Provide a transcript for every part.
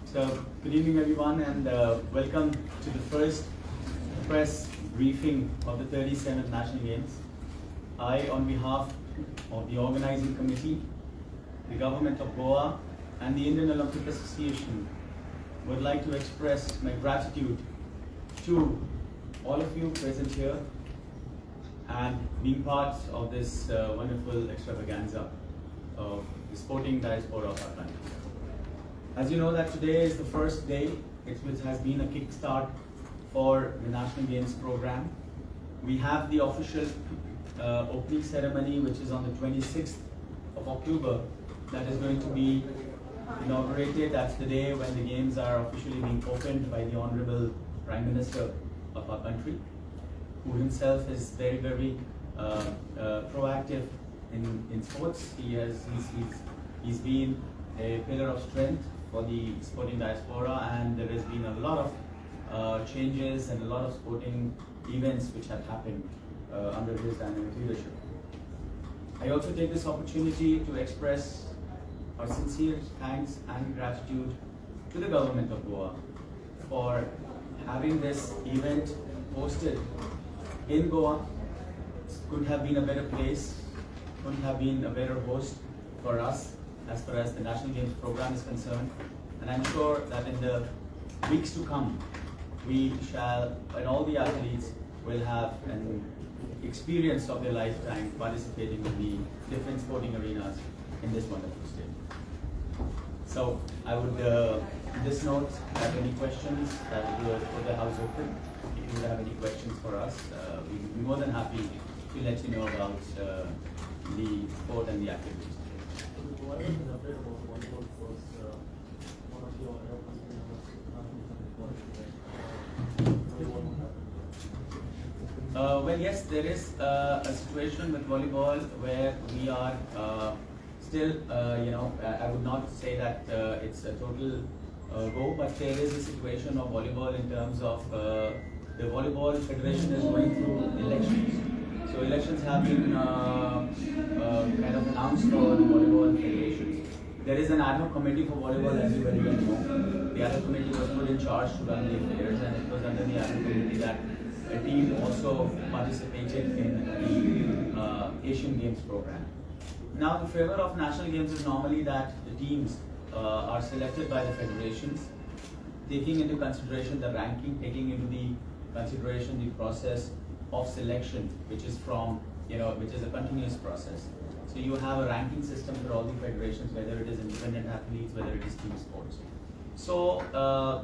So, good evening everyone, and welcome to the first press briefing of the 37th National Games. I, on behalf of the organizing committee, the government of Goa, and the Indian Olympic Association, would like to express my gratitude to all of you present here and being part of this wonderful extravaganza of the sporting diaspora of our country. As you know that today is the first day, which has been a kickstart for the National Games program. We have the official opening ceremony, which is on the 26th of October, that is going to be inaugurated. That's the day when the games are officially being opened by the Honorable Prime Minister of our country, who himself is very, very proactive in sports. He's been a pillar of strength for the sporting diaspora, and there has been a lot of changes and a lot of sporting events which have happened under his dynamic leadership. I also take this opportunity to express our sincere thanks and gratitude to the government of Goa for having this event hosted in Goa. Couldn't have been a better place, couldn't have been a better host for us as far as the National Games program is concerned. And I'm sure that in the weeks to come, we shall, and all the athletes will have an experience of their lifetime participating in the different sporting arenas in this wonderful state. So I would, on this note, have any questions, that would put the house open. If you would have any questions for us, we would be more than happy to let you know about the sport and the activities. Well, yes, there is a situation with volleyball where we are still, I would not say that it's a total go, but there is a situation of volleyball in terms of the Volleyball Federation is going through elections. So elections have been kind of announced for the volleyball federations. There is an ad hoc committee for volleyball, as you very well know. The ad hoc committee was put in charge to run the affairs, and it was under the ad hoc committee that a team also participated in the Asian Games program. Now, the favor of National Games is normally that the teams are selected by the federations, taking into consideration the ranking, taking into the consideration the process of selection, which is from, which is a continuous process. So you have a ranking system for all the federations, whether it is independent athletes, whether it is team sports. So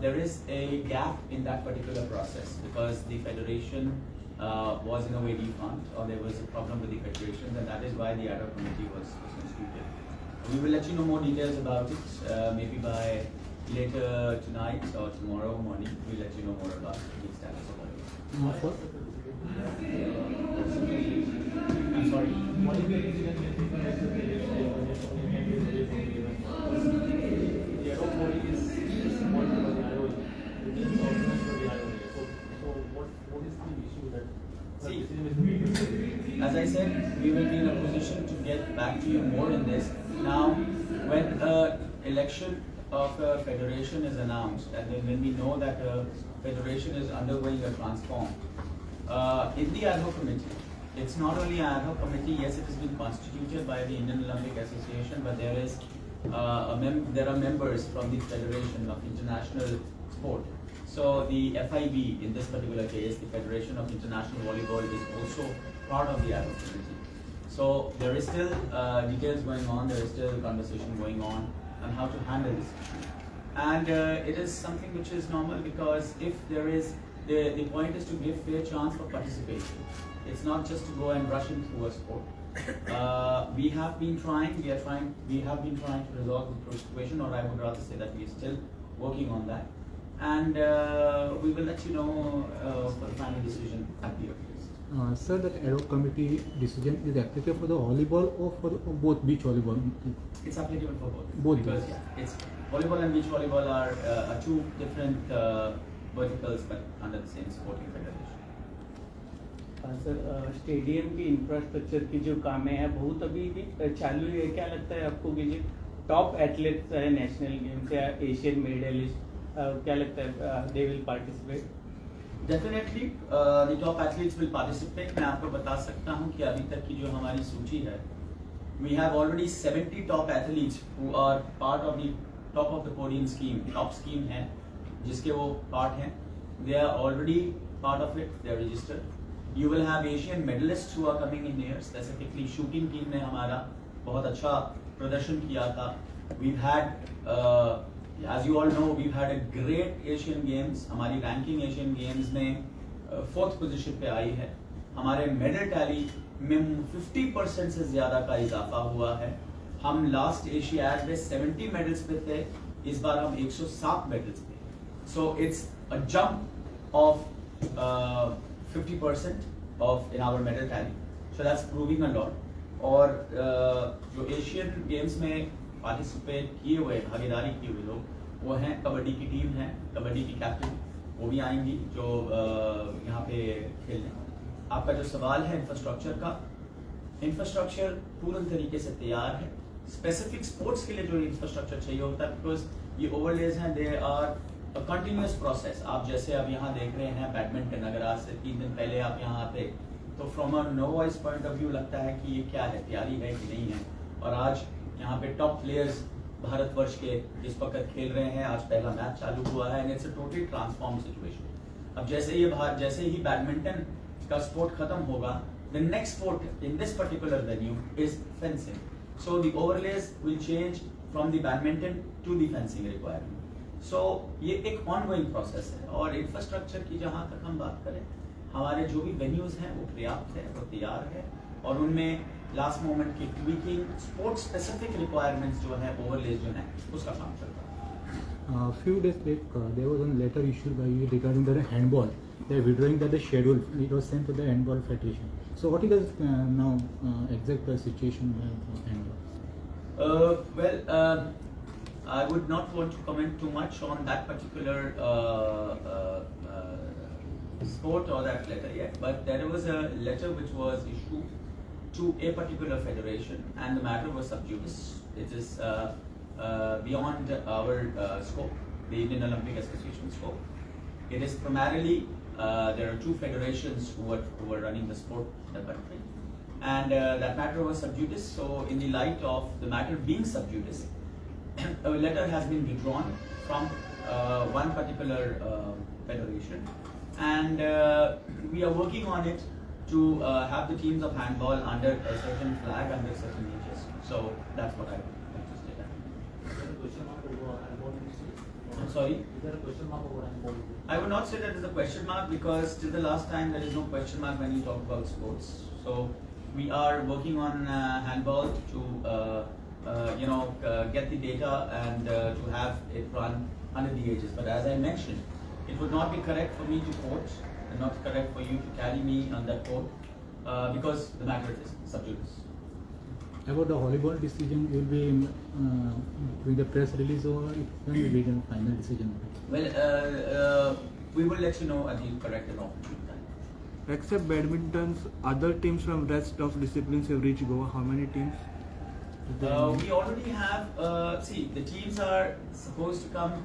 there is a gap in that particular process because the federation was in a way defunct, or there was a problem with the federations, and that is why the ad hoc committee was constituted. We will let you know more details about it, maybe by later tonight or tomorrow morning. We'll let you know more about the status of it. I'm sorry. See, as I said, we will be in a position to get back to you more in this. Now, when election of a federation is announced, and then when we know that a federation is undergoing a transform, in the ad hoc committee, it's not only an ad hoc committee. Yes, it has been constituted by the Indian Olympic Association, but there is there are members from the Federation of International Sport. So the FIB, in this particular case, the Federation of International Volleyball, is also part of the ad hoc committee. So there is still details going on, there is still conversation going on how to handle this issue. And it is something which is normal, because if there is, the point is to give fair chance for participation. It's not just to go and rush into a sport. We have been trying to resolve the situation, or I would rather say that we are still working on that. And we will let you know for the final decision at the earliest. Sir, that ad hoc committee decision is applicable for the volleyball or for both beach volleyball? It's applicable for both. Both. Because it's volleyball and beach volleyball are two different verticals, but under the same sporting federation. Sir stadium की infrastructure की जो काम है बहुत अभी भी चालू है, क्या लगता है आपको कि जी टॉप एथलीट्स है नेशनल गेम्स या एशियन मेडलिस्ट, क्या लगता है they will participate? Definitely the top athletes will participate. मैं आपको बता सकता हूं कि अभी तक की जो हमारी सूची है, we have already 70 top athletes who are part of the top of the podium scheme. Top scheme है जिसके वो पार्ट हैं. They are already part of it, they are registered. You will have Asian medalists who are coming in here. Specifically, shooting team ने हमारा बहुत अच्छा प्रदर्शन किया था. We've had, as you all know, we've had a great Asian Games. हमारी ranking Asian Games में 4th position पे आई है. हमारे मेडल टैली में 50% से ज़्यादा का इजाफा हुआ है. हम लास्ट एशियाड में 70 मेडल्स पे थे, इस बार हम 107 मेडल्स पे. So it's a jump of 50% of in our medal tally, so that's proving a lot. और जो एशियन गेम्स में पार्टिसिपेट किए हुए, भागीदारी किए हुए लोग, वो हैं कबड्डी की टीम है. कबड्डी की कैप्टन वो भी आएंगी जो यहाँ पे खेलने. आपका जो सवाल है इंफ्रास्ट्रक्चर का, इंफ्रास्ट्रक्चर पूर्ण तरीके से तैयार है. स्पेसिफिक स्पोर्ट्स के लिए जो इंफ्रास्ट्रक्चर चाहिए होता है, बिकॉज ये ओवरलेज हैं, they are A continuous process. आप जैसे अब यहाँ देख रहे हैं बैडमिंटन, अगर आज से 3 दिन पहले आप यहाँ आते तो from a novice point of view लगता है कि ये क्या है, तैयारी है कि नहीं है. और आज यहाँ पे टॉप प्लेयर्स भारतवर्ष के इस वक्त खेल रहे हैं. आज पहला मैच चालू हुआ है and it's a totally transform situation. अब जैसे ही बैडमिंटन का स्पोर्ट खत्म होगा, the next sport in this particular venue is fencing. So the overlays will change from the badminton to the fencing requirement. सो ये एक ऑनगोइंग प्रोसेस है. और इंफ्रास्ट्रक्चर की जहाँ तक हम बात करें, हमारे जो भी वेन्यूज हैं वो पर्याप्त है, वो तैयार है. और उनमें लास्ट मोमेंट की ट्वीकिंग, स्पोर्ट्स स्पेसिफिक रिक्वायरमेंट्स जो है, ओवरलेज जो है, उसका काम चल रहा है. Few days back, there was a letter issued by you regarding the handball. They are withdrawing the schedule. It was sent to the handball federation. So what is the now exact situation of handball? Well, I would not want to comment too much on that particular sport or that letter yet, but there was a letter which was issued to a particular federation and the matter was sub judice. It is beyond our scope, the Indian Olympic Association scope. It is primarily, there are 2 federations who are running the sport in the country, and that matter was sub judice. So in the light of the matter being sub judice, a letter has been withdrawn from one particular federation, and we are working on it to have the teams of handball under a certain flag, under certain ages. So that's what I would like to say. Is there a question mark over handball? I'm sorry? Is there a question mark over handball? I would not say that there's a question mark, because till the last time there is no question mark when you talk about sports. So we are working on handball to get the data and to have it run under the ages. But as I mentioned, it would not be correct for me to quote and not correct for you to carry me on that quote because the matter is sub judice. About the volleyball decision, you will be doing the press release, or when will be the final decision? Well, we will let you know at the correct and opportune time. Except badminton, other teams from rest of disciplines have reached Goa. How many teams? We already have, the teams are supposed to come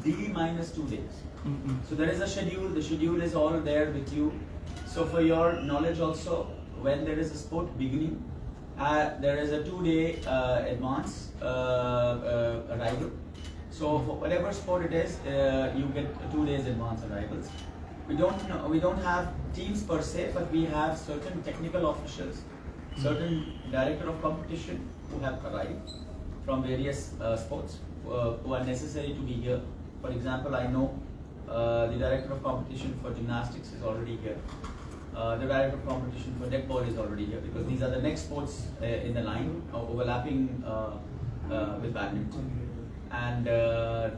D-2 days. So there is a schedule, the schedule is all there with you. So for your knowledge also, when there is a sport beginning, there is a 2-day advance arrival. So for whatever sport it is, you get 2 days advance arrivals. We don't have teams per se, but we have certain technical officials, certain director of competition who have arrived from various sports who are necessary to be here. For example, I know the director of competition for gymnastics is already here. The director of competition for netball is already here, because these are the next sports in the line, overlapping with badminton. And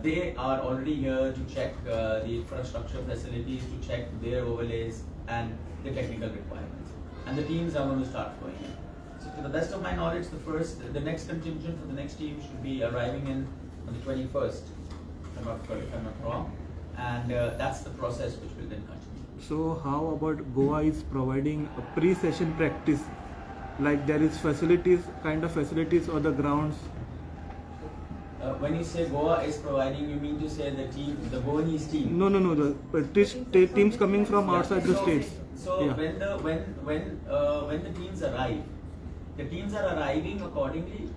they are already here to check the infrastructure facilities, to check their overlays and the technical requirements. And the teams are going to start going in. So to the best of my knowledge, the next contingent for the next team should be arriving in on the 21st, if I'm not wrong. And that's the process which will then continue. So how about Goa is providing a pre-session practice, like there is facilities, kind of facilities or the grounds? When you say Goa is providing, you mean to say the team, the Goanese team? No. The teams coming from outside the states. So Yeah. when the teams arrive, the teams are arriving accordingly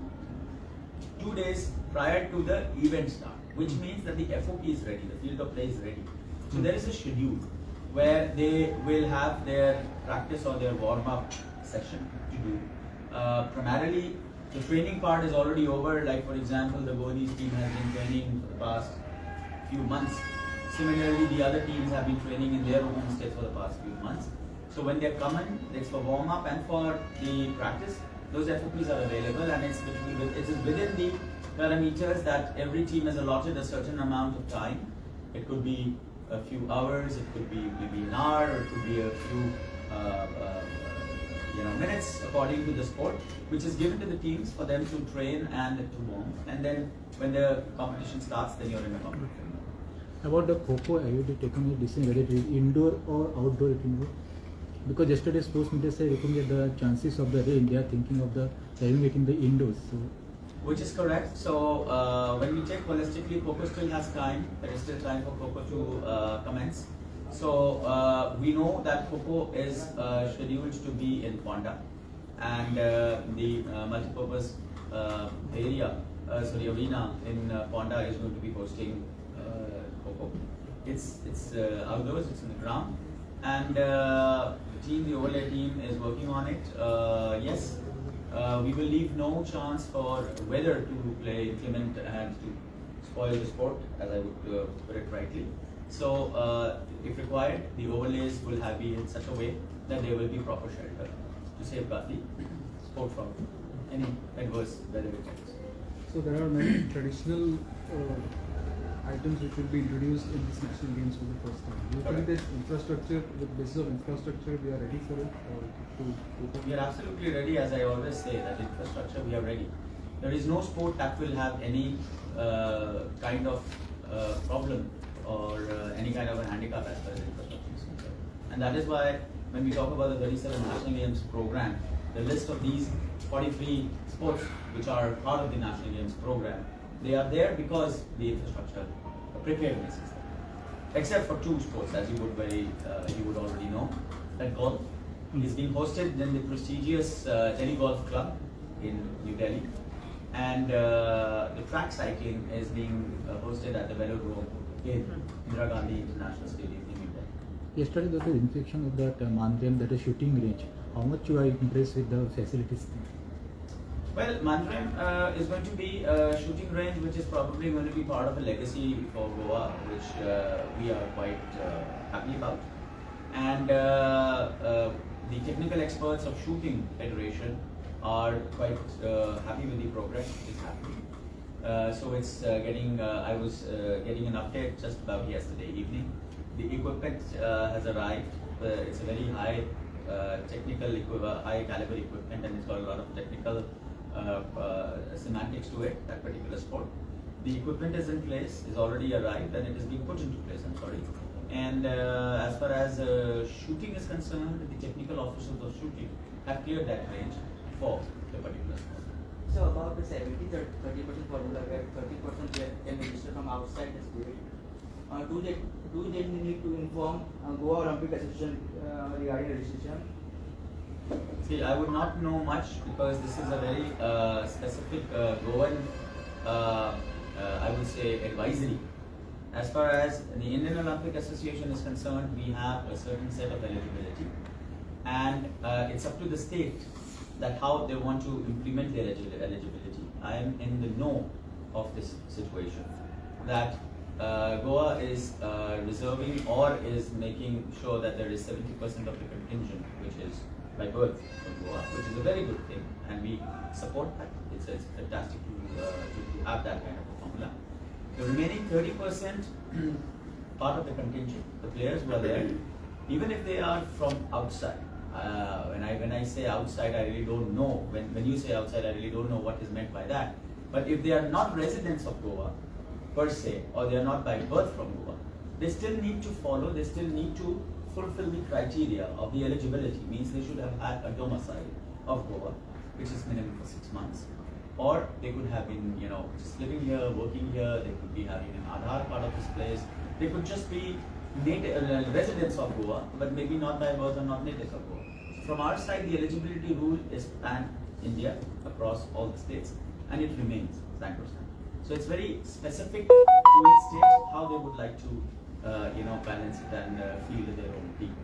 2 days prior to the event start, which means that the FOP is ready, the field of play is ready. So there is a schedule where they will have their practice or their warm-up session to do. Primarily, the training part is already over. Like for example, the Goanese team has been training for the past few months. Similarly, the other teams have been training in their home states for the past few months. So when they're coming, it's for warm-up and for the practice. Those FOPs are available, and it is within the parameters that every team is allotted a certain amount of time. It could be a few hours, it could be maybe an hour, or it could be a few minutes according to the sport, which is given to the teams for them to train and to warm. And then when the competition starts, then you're in a competition. About the Kho-Kho, have you taken a decision whether it is indoor or outdoor it indoor? Because yesterday sports media said looking at the chances of the rain, they are thinking of having it in the indoors. So. Which is correct. So when we check holistically, Kho-Kho still has time. There is still time for Kho-Kho to commence. So we know that Kho-Kho is scheduled to be in Ponda, and the multipurpose arena in Ponda is going to be hosting Kho-Kho. It's outdoors, it's on the ground, and the overlay team is working on it. Yes, we will leave no chance for weather to play inclement and to spoil the sport, as I would put it rightly. So, if required, the overlays will be in such a way that there will be proper shelter to safeguard the sport from any adverse weather effects. So there are many traditional items which will be introduced in this national games for the first time. Do you think that infrastructure, the basis of infrastructure, we are ready for it, or We are absolutely ready, as I always say, that infrastructure we are ready. There is no sport that will have any kind of problem or any kind of a handicap as far as infrastructure is concerned. And that is why when we talk about the 37 National Games program, the list of these 43 sports which are part of the National Games program, they are there because the infrastructure preparedness is there. Except for two sports, as you would already know, that golf is being hosted in the prestigious Delhi Golf Club in New Delhi, and the track cycling is being hosted at the Velodrome in Indira Gandhi International Stadium in New Delhi. Yesterday there was an inspection of that Mandrem, that is shooting range. How much you are impressed with the facilities? Well, Mandrem is going to be a shooting range which is probably going to be part of a legacy for Goa, which we are quite happy about. And the technical experts of Shooting Federation are quite happy with the progress which is happening. So it's getting, I was getting an update just about yesterday evening. The equipment has arrived. It's a very high high caliber equipment, and it's got a lot of technical semantics to it, that particular sport. The equipment is in place, is already arrived, and it is being put into place, I'm sorry. And as far as shooting is concerned, the technical officers of shooting have cleared that range for the particular sport. So about the 70-30% formula where 30% can register from outside the state, do they need to inform Goa Olympic Association regarding registration? See, I would not know much because this is a very specific Goan, I would say, advisory. As far as the Indian Olympic Association is concerned, we have a certain set of eligibility, and it's up to the state that how they want to implement their eligibility. I am in the know of this situation, that Goa is reserving or is making sure that there is 70% of the contingent which is by birth from Goa, which is a very good thing, and we support that. It's fantastic to have that kind of a formula. The remaining 30% part of the contingent, the players who are there, even if they are from outside, when I say outside, I really don't know. When you say outside, I really don't know what is meant by that. But if they are not residents of Goa per se, or they are not by birth from Goa, they still need to follow, they still need to fulfill the criteria of the eligibility. Means they should have had a domicile of Goa, which is minimum for 6 months. or they could have been, just living here, working here. They could be having an Aadhaar card of this place. They could just be residents of Goa, but maybe not by birth or not natives of Goa. From our side, the eligibility rule is pan-India across all the states, and it remains sacrosanct. So it's very specific to each state how they would like to, balance it and field their own teams.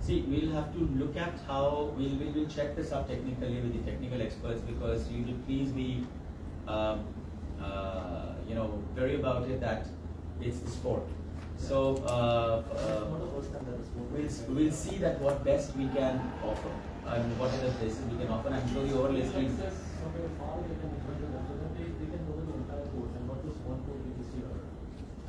See, we'll have to look at how we'll check this out technically with the technical experts, because you will please be very about it that it's the sport. So we'll see that what best we can offer and what are the places we can offer. I'm sure you are listening.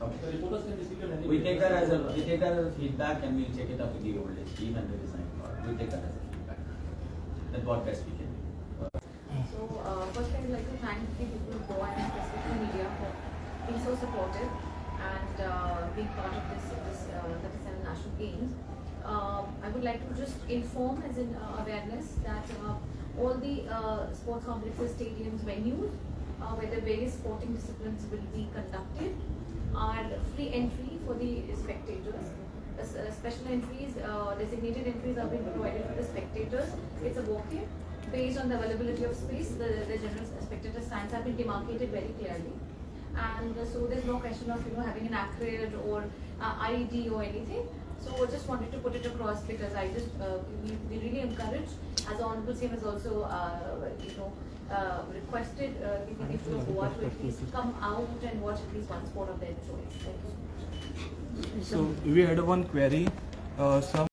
Okay. We take that as a feedback, and we'll take it up with the old age team and the design part. We'll take that as a feedback. That's what best we can do. So first I would like to thank the people of Goa and specifically media for being so supportive and being part of this 37 National Games. I would like to just inform as in awareness that all the sports complexes, stadiums, venues where the various sporting disciplines will be conducted are free entry for the spectators. Special entries, designated entries are being provided for the spectators. It's a walk-in. Based on the availability of space, the general spectator stands have been demarcated very clearly. And so there's no question of having an accurate or ID or anything. So I just wanted to put it across, because I just we really encourage, as the Honorable CM has also requested people of Goa to at least come out and watch at least one sport of their choice. Thank you so much. So we had one query. Some